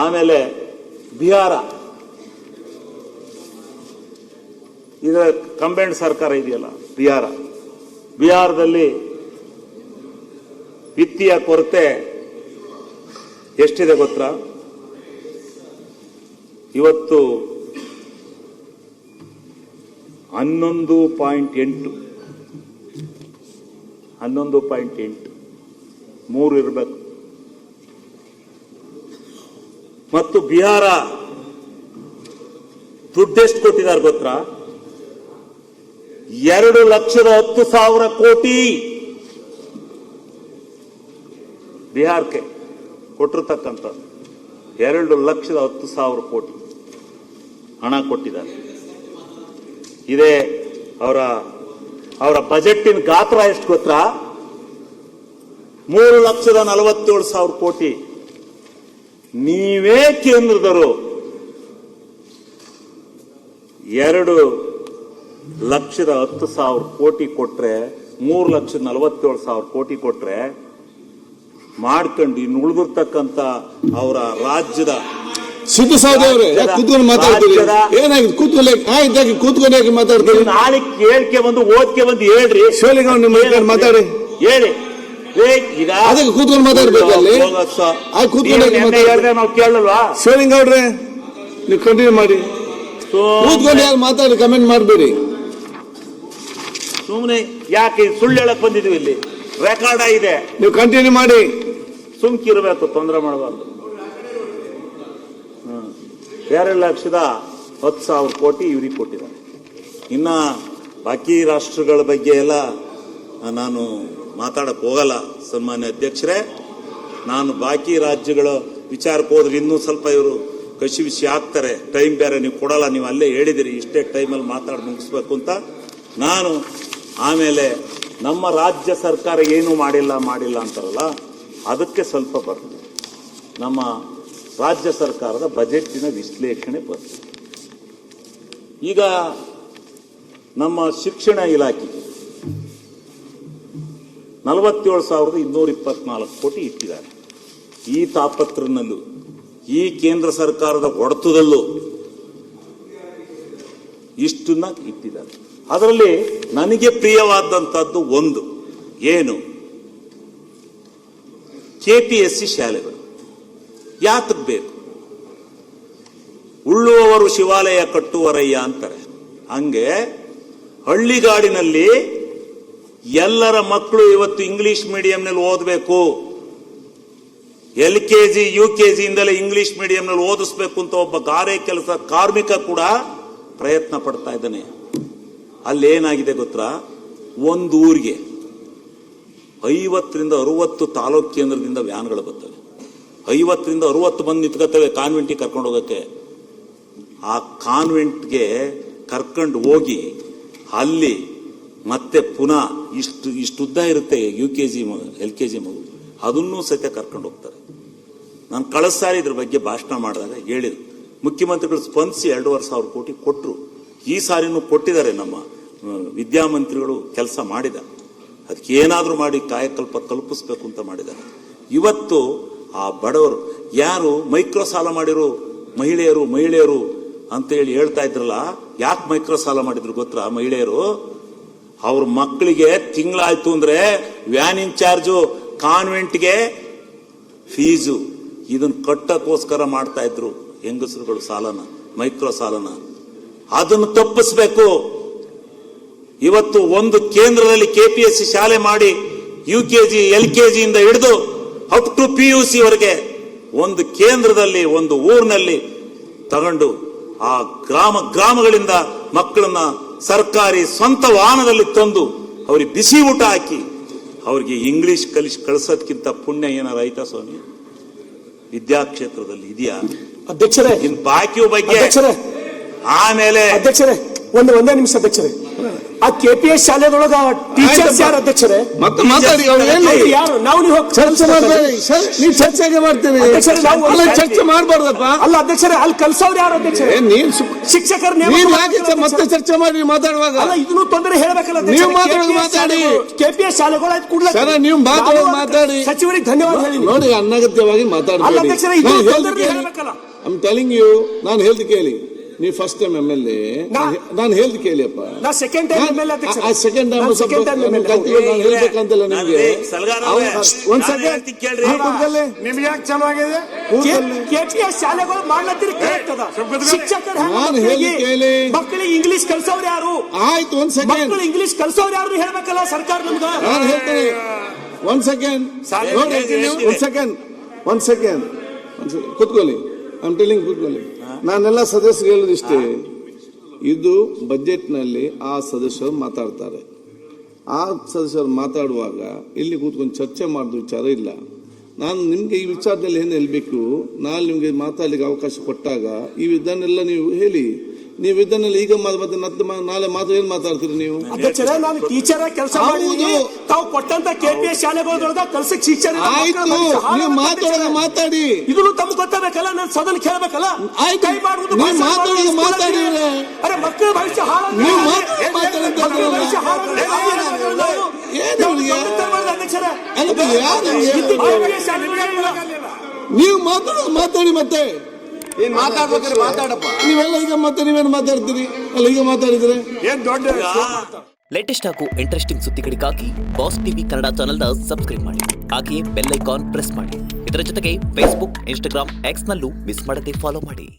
ಆಮೇಲೆ ಬಿಹಾರ, ಇದರ ಕಂಬೈನ್ಡ್ ಸರ್ಕಾರ ಇದೆಯಲ್ಲ ಬಿಹಾರದಲ್ಲಿ ವಿತ್ತೀಯ ಕೊರತೆ ಎಷ್ಟಿದೆ ಗೊತ್ತಾ? ಇವತ್ತು 11.8 3 ಇರಬೇಕು. ಮತ್ತು ಬಿಹಾರ ದುಡ್ಡೆಷ್ಟು ಕೊಟ್ಟಿದ್ದಾರೆ ಗೊತ್ತಾ? 2,10,000 ಕೋಟಿ ಬಿಹಾರಕ್ಕೆ ಕೊಟ್ಟಿರ್ತಕ್ಕಂಥ 2,10,000 ಕೋಟಿ ಹಣ ಕೊಟ್ಟಿದ್ದಾರೆ. ಇದೇ ಅವರ ಬಜೆಟ್ಟಿನ ಗಾತ್ರ ಎಷ್ಟು ಗೊತ್ತಾ? 3,47,000 ಕೋಟಿ. ನೀವೇ ಕೇಂದ್ರದವರು 2,10,000 ಕೋಟಿ ಕೊಟ್ರೆ, 3,47,000 ಕೋಟಿ ಕೊಟ್ರೆ ಮಾಡ್ಕೊಂಡು ಇನ್ನು ಉಳಿದಿರ್ತಕ್ಕಂಥ ಅವರ ರಾಜ್ಯದ ಸಿದ್ದು ಸಾವದಿ ಅವರೇ ಕೂತ್ಕೊಂಡು ಮಾತಾಡ್ತೀರಿ, ಏನಾಗಿದೆ? ಕೂತ್ಕೊಂಡು ಮಾತಾಡ್ತೀರಿ. ನಾಳೆ ಕೇಳ್ಕೆ ಬಂದು ಓದ್ಕೆ ಬಂದು ಹೇಳ್ರಿ. ಶಿವಲಿಂಗ ನಿಮ್ಮ ಮಾತಾಡಿ ಹೇಳಿ. ಈಗ ಅದಕ್ಕೆ ಕೂತ್ಕೊಂಡು ಮಾತಾಡ್ಬೇಕಲ್ಲಿ, ನಾವು ಕೇಳಲ್ವಾ? ಶಿವಲಿಂಗ ಅವ್ರೆ ನೀವು ಕಂಟಿನ್ಯೂ ಮಾಡಿ. ಕೂತ್ಕೊಂಡು ಯಾರು ಮಾತಾಡಿ ಕಮೆಂಟ್ ಮಾಡಬೇಡಿ. ಸುಮ್ಮನೆ ಯಾಕೆ ಸುಳ್ಳು ಹೇಳಕ್ ಬಂದಿದ್ವಿ? ಇಲ್ಲಿ ರೆಕಾರ್ಡ್ ಆಗಿದೆ, ನೀವು ಕಂಟಿನ್ಯೂ ಮಾಡಿ. ಸುಮ್ಕಿರ್ಬೇಕು, ತೊಂದರೆ ಮಾಡಬಾರ್ದು. 2,10,000 ಕೋಟಿ ಇವ್ರಿಗೆ ಕೊಟ್ಟಿದ್ದಾರೆ. ಇನ್ನ ಬಾಕಿ ರಾಷ್ಟ್ರಗಳ ಬಗ್ಗೆ ಎಲ್ಲ ನಾನು ಮಾತಾಡಕ್ ಹೋಗಲ್ಲ ಸನ್ಮಾನ್ಯ ಅಧ್ಯಕ್ಷರೇ. ನಾನು ಬಾಕಿ ರಾಜ್ಯಗಳ ವಿಚಾರಕ್ಕೆ ಹೋದ್ರೆ ಇನ್ನೂ ಸ್ವಲ್ಪ ಇವರು ಕಸಿವಿಸಿ ಆಗ್ತಾರೆ. ಟೈಮ್ ಬೇರೆ ನೀವು ಕೊಡಲ್ಲ, ನೀವು ಅಲ್ಲೇ ಹೇಳಿದಿರಿ ಇಷ್ಟೇ ಟೈಮಲ್ಲಿ ಮಾತಾಡಿ ಮುಗಿಸ್ಬೇಕು ಅಂತ. ನಾನು ಆಮೇಲೆ ನಮ್ಮ ರಾಜ್ಯ ಸರ್ಕಾರ ಏನು ಮಾಡಿಲ್ಲ ಅಂತಾರಲ್ಲ, ಅದಕ್ಕೆ ಸ್ವಲ್ಪ ಬರ್ತದೆ. ನಮ್ಮ ರಾಜ್ಯ ಸರ್ಕಾರದ ಬಜೆಟ್ಟಿನ ವಿಶ್ಲೇಷಣೆ ಬರ್ತದೆ. ಈಗ ನಮ್ಮ ಶಿಕ್ಷಣ ಇಲಾಖೆಗೆ 47,224 ಕೋಟಿ ಇಟ್ಟಿದ್ದಾರೆ. ಈ ತಾಪತ್ರನಲ್ಲೂ ಈ ಕೇಂದ್ರ ಸರ್ಕಾರದ ಹೊಡೆತದಲ್ಲೂ ಇಷ್ಟನ್ನ ಇಟ್ಟಿದ್ದಾರೆ. ಅದರಲ್ಲಿ ನನಗೆ ಪ್ರಿಯವಾದಂತಹದ್ದು ಒಂದು ಏನು, KPSC ಶಾಲೆಗಳು ಯಾತಕ್ಕೆ ಬೇಕು? ಉಳ್ಳುವವರು ಶಿವಾಲಯ ಕಟ್ಟುವರಯ್ಯ ಅಂತಾರೆ. ಹಂಗೆ ಹಳ್ಳಿಗಾಡಿನಲ್ಲಿ ಎಲ್ಲರ ಮಕ್ಕಳು ಇವತ್ತು ಇಂಗ್ಲಿಷ್ ಮೀಡಿಯಂನಲ್ಲಿ ಓದಬೇಕು. LKG UKG ಇಂದಲೇ ಇಂಗ್ಲಿಷ್ ಮೀಡಿಯಂನಲ್ಲಿ ಓದಿಸ್ಬೇಕು ಅಂತ ಒಬ್ಬ ಗಾರೆ ಕೆಲಸ ಕಾರ್ಮಿಕ ಕೂಡ ಪ್ರಯತ್ನ ಪಡ್ತಾ ಇದ್ದಾನೆ. ಅಲ್ಲೇನಾಗಿದೆ ಗೊತ್ತಾ? ಒಂದು ಊರಿಗೆ 50ರಿಂದ 60 ತಾಲೂಕು ಕೇಂದ್ರದಿಂದ ವ್ಯಾನ್ಗಳು ಬರ್ತವೆ. 50ರಿಂದ 60 ಬಂದು ನಿಂತ್ಕೋತವೆ ಕಾನ್ವೆಂಟಿಗೆ ಕರ್ಕೊಂಡು ಹೋಗಕ್ಕೆ. ಆ ಕಾನ್ವೆಂಟ್ಗೆ ಕರ್ಕೊಂಡು ಹೋಗಿ ಅಲ್ಲಿ ಮತ್ತೆ ಪುನಃ ಇಷ್ಟು ಉದ್ದ ಇರುತ್ತೆ UKG LKG ಮಗು, ಅದನ್ನೂ ಸಹಿತ ಕರ್ಕೊಂಡು ಹೋಗ್ತಾರೆ. ನಾನು ಕಳೆದ ಸಾರಿ ಇದ್ರ ಬಗ್ಗೆ ಭಾಷಣ ಮಾಡಿದಾಗ ಹೇಳಿದ್ರು, ಮುಖ್ಯಮಂತ್ರಿಗಳು ಸ್ಪಂದಿಸಿ 2,500 ಕೋಟಿ ಕೊಟ್ಟರು. ಈ ಸಾರಿನೂ ಕೊಟ್ಟಿದ್ದಾರೆ. ನಮ್ಮ ವಿದ್ಯಾಮಂತ್ರಿಗಳು ಕೆಲಸ ಮಾಡಿದ್ದಾರೆ. ಅದಕ್ಕೆ ಏನಾದರೂ ಮಾಡಿ ಕಾಯಕಲ್ಪ ಕಲ್ಪಿಸ್ಬೇಕು ಅಂತ ಮಾಡಿದ್ದಾರೆ. ಇವತ್ತು ಆ ಬಡವರು ಯಾರು ಮೈಕ್ರೋ ಸಾಲ ಮಾಡಿರೋ ಮಹಿಳೆಯರು ಅಂತ ಹೇಳ್ತಾ ಇದ್ರಲ್ಲ, ಯಾಕೆ ಮೈಕ್ರೋ ಸಾಲ ಮಾಡಿದ್ರು ಗೊತ್ತಾ? ಮಹಿಳೆಯರು ಅವ್ರ ಮಕ್ಕಳಿಗೆ ತಿಂಗಳಾಯ್ತು ಅಂದ್ರೆ ವ್ಯಾನ್ ಇನ್ಚಾರ್ಜು, ಕಾನ್ವೆಂಟ್ಗೆ ಫೀಸು, ಇದನ್ನ ಕಟ್ಟಕ್ಕೋಸ್ಕರ ಮಾಡ್ತಾ ಇದ್ರು ಹೆಂಗಸರುಗಳು ಸಾಲನ, ಮೈಕ್ರೋ ಸಾಲನ. ಅದನ್ನು ತಪ್ಪಿಸ್ಬೇಕು. ಇವತ್ತು ಒಂದು ಕೇಂದ್ರದಲ್ಲಿ KPSC ಶಾಲೆ ಮಾಡಿ UKG LKG ಇಂದ ಹಿಡಿದು ಅಪ್ ಟು PUC ವರೆಗೆ ಒಂದು ಕೇಂದ್ರದಲ್ಲಿ ಒಂದು ಊರಿನಲ್ಲಿ ತಗೊಂಡು ಆ ಗ್ರಾಮಗಳಿಂದ ಮಕ್ಕಳನ್ನ ಸರ್ಕಾರಿ ಸ್ವಂತ ವಾಹನದಲ್ಲಿ ತಂದು ಅವ್ರಿಗೆ ಬಿಸಿ ಊಟ ಹಾಕಿ ಅವ್ರಿಗೆ ಇಂಗ್ಲಿಷ್ ಕಳಿಸೋದ್ಕಿಂತ ಪುಣ್ಯ ಏನಾರ ಆಯ್ತಾ ಸ್ವಾಮಿ? ವಿದ್ಯಾಕ್ಷೇತ್ರದಲ್ಲಿ ಇದೆಯಾ ಅಧ್ಯಕ್ಷರೇ? ಇನ್ ಬಾಕಿ ಬಗ್ಗೆ ಆಮೇಲೆ ಅಧ್ಯಕ್ಷರೇ ಒಂದೇ ನಿಮಿಷ ಅಧ್ಯಕ್ಷರೇ. ಆ ಕೆಪಿಎಸ್ ಶಾಲೆದೊಳಗ ಟೀಚರ್ಸ್ ಯಾರು ಅಧ್ಯಕ್ಷರೇ? ಮತ್ತೆ ಮಾತಾಡಿ ಅವ್ರು ಏನು ಅವ್ರು ಯಾರು? ನಾವು ನೀವು ಹೋಗಿ ಚರ್ಚೆ ಮಾಡ್ಬೇಡಿ ಸರ್, ನೀವು ಚರ್ಚೆಗೆ ಮಾಡ್ತೀರಿ. ಅಧ್ಯಕ್ಷರೇ, ನಾವು ಅಲ್ಲ, ಚರ್ಚೆ ಮಾಡ್ಬಾರ್ದಪ್ಪ. ಅಲ್ಲ ಅಧ್ಯಕ್ಷರೇ, ಅಲ್ಲಿ ಕಲ್ಸೋರು ಯಾರು ಅಧ್ಯಕ್ಷರೇ? ನೀನ್ ಶಿಕ್ಷಕರು ನೀವ್ ಯಾಕೆ ಮತ್ತೆ ಚರ್ಚೆ ಮಾಡಿ ಮಾತಾಡುವಾಗ? ಅಲ್ಲ, ಇದನ್ನು ತೊಂದರೆ ಹೇಳಬೇಕಲ್ಲ ನೀವು ಮಾತಾಡಿ. ಕೆಪಿಎಸ್ ಶಾಲೆಗಳು ಆಯ್ತು ಕೂಡಲೇ ಸರ್, ನೀವು ಮಾತಾಡಿ. ಸಚಿವರಿಗೆ ಧನ್ಯವಾದ ಹೇಳಿ. ನೋಡಿ, ಅನಗತ್ಯವಾಗಿ ಅಲ್ಲ ಮಾತಾಡಬೇಡಿ. ಅಧ್ಯಕ್ಷರೇ, ಇದು ತೊಂದರೆ ಹೇಳಬೇಕಲ್ಲ. ಐ ಟೆಲಿಂಗ್ ಯು, ನಾನು ಹೇಳ್ದು ಕೇಳಿ. ನೀವು ಫಸ್ಟ್ ಟೈಮ್ MLA, ನಾನು ಹೇಳ್ದು ಕೇಳಿಯಪ್ಪ. ನಾ ಸೆಕೆಂಡ್ ಟೈಮ್ MLA ಅಧ್ಯಕ್ಷರೇ. ಆ ಸೆಕೆಂಡ್ ಟೈಮ್ ನಾನು ಹೇಳ್ಬೇಕಂತಿಲ್ಲ ನಿಮ್ಗೆ. ಒಂದ್ ಸೆಕೆಂಡ್ ನಿಮ್ಗೆ ಯಾಕೆ ಚಲೋ ಆಗಿದೆ? ಕೆಪಿಎಸ್ ಶಾಲೆಗಳು ಮಾಡ್ಲತ್ತೀರಿ ಕರೆಕ್ಟ್ ಅದ. ಶಿಕ್ಷಕರು ನಾನು ಹೇಳ್ದು ಕೇಳಿ. ಮಕ್ಕಳಿಗೆ ಇಂಗ್ಲಿಷ್ ಕಲ್ಸೋರು ಯಾರು? ಆಯ್ತು, ಒಂದ್ ಸೆಕೆಂಡ್. ಮಕ್ಕಳು ಇಂಗ್ಲಿಷ್ ಕಲ್ಸೋರು ಯಾರು ಹೇಳಬೇಕಲ್ಲ ಸರ್ಕಾರ ನಮ್ಗ. ನಾನು ಹೇಳ್ತೇನೆ, ಒಂದ್ ಸೆಕೆಂಡ್ ಒಂದ್ ಸೆಕೆಂಡ್ ಕೂತ್ಕೊಳ್ಳಿ. ಐ ಟೆಲಿಂಗ್ ಕೂತ್ಕೊಳ್ಳಿ. ನಾನೆಲ್ಲ ಸದಸ್ಯರು ಹೇಳೋದಿಷ್ಟೇ, ಇದು ಬಜೆಟ್ ನಲ್ಲಿ ಆ ಸದಸ್ಯರು ಮಾತಾಡ್ತಾರೆ. ಆ ಸದಸ್ಯರು ಮಾತಾಡುವಾಗ ಇಲ್ಲಿ ಕೂತ್ಕೊಂಡು ಚರ್ಚೆ ಮಾಡಿದ ವಿಚಾರ ಇಲ್ಲ. ನಾನು ನಿಮ್ಗೆ ಈ ವಿಚಾರದಲ್ಲಿ ಏನು ಹೇಳ್ಬೇಕು, ನಾನು ನಿಮ್ಗೆ ಮಾತಾಡ್ಲಿಕ್ಕೆ ಅವಕಾಶ ಕೊಟ್ಟಾಗ ಇದನ್ನೆಲ್ಲ ನೀವು ಹೇಳಿ. ನೀವು ಇದನ್ನೆಲ್ಲ ಈಗ ಮತ್ತೆ ನಾಳೆ ಮಾತು ಏನ್ ಮಾತಾಡ್ತೀರಿ ನೀವು? ಅಧ್ಯಕ್ಷರೇ, ನಾನು ಟೀಚರ್ ಕೆಲಸ ಮಾಡಿದ್ದೀನಿ. ತಾವು ಕೊಟ್ಟಂತ ಕೆಪಿಎಸ್ ಶಾಲೆಗಳೊಳಗ ಕಲ್ಸಕ್ ಶಿಕ್ಷಣ ಆಯ್ತು, ನೀವು ಮಾತಾಡಿ. ಇದನ್ನು ತಮ್ಗೆ ಗೊತ್ತಾಗಬೇಕಲ್ಲ, ನಾನು ಸದನ ಕೇಳಬೇಕಲ್ಲ. ಕೈ ಮಾಡುವುದು ಮಾತಾಡಿ. ಅರೆ, ಮಕ್ಕಳ ಭವಿಷ್ಯ ನೀವು ನೀವು ಮಾತಾಡಿ ಮತ್ತೆ ಏನ್ ಮಾತಾಡ್ಬೇಕಾದ್ರೆ ಮಾತಾಡಪ್ಪ. ನೀವೆಲ್ಲ ಈಗ ಮತ್ತೆ ನೀವೇನು ಮಾತಾಡ್ತೀರಿ? ಅಲ್ಲ, ಈಗ ಮಾತಾಡಿದ್ರೆ ಏನ್ ದೊಡ್ಡ ಲೇಟೆಸ್ಟ್ ಹಾಗೂ ಇಂಟ್ರೆಸ್ಟಿಂಗ್ ಸುದ್ದಿಗಳಿಗಾಗಿ ಬಾಸ್ ಟಿವಿ ಕನ್ನಡ ಚಾನೆಲ್ನ ಸಬ್ಸ್ಕ್ರೈಬ್ ಮಾಡಿ. ಹಾಗೆಯೇ ಬೆಲ್ ಐಕಾನ್ ಪ್ರೆಸ್ ಮಾಡಿ. ಇದರ ಜೊತೆಗೆ ಫೇಸ್ಬುಕ್, ಇನ್ಸ್ಟಾಗ್ರಾಮ್, ಎಕ್ಸ್ ನಲ್ಲೂ ಮಿಸ್ ಮಾಡದೆ ಫಾಲೋ ಮಾಡಿ.